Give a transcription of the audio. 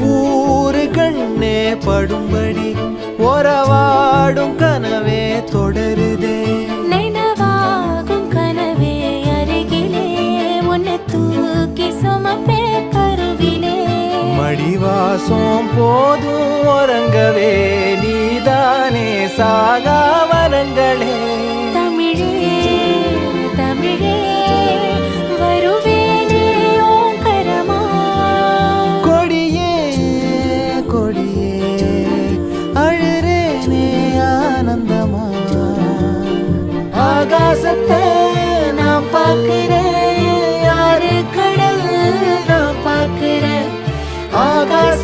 ஊரு கண்ணே படும்படி ஒரவாடும் கனவே தொடருதே நினைவாகும் கனவே அருகிலே உன்னை தூக்கி சுமப்பே கருவிலே மடிவாசம் போதும் உறங்கவே நீதானே சாகா வரங்களே தமிழே தமிழே வருவேனே ஓங்கரமா கொடியே கொடியே அழுறேனே ஆனந்தமா ஆகாசத்தை நான் பார்க்கிறேன் யாரு கடல் நான் பார்க்கிறேன் ஆகாச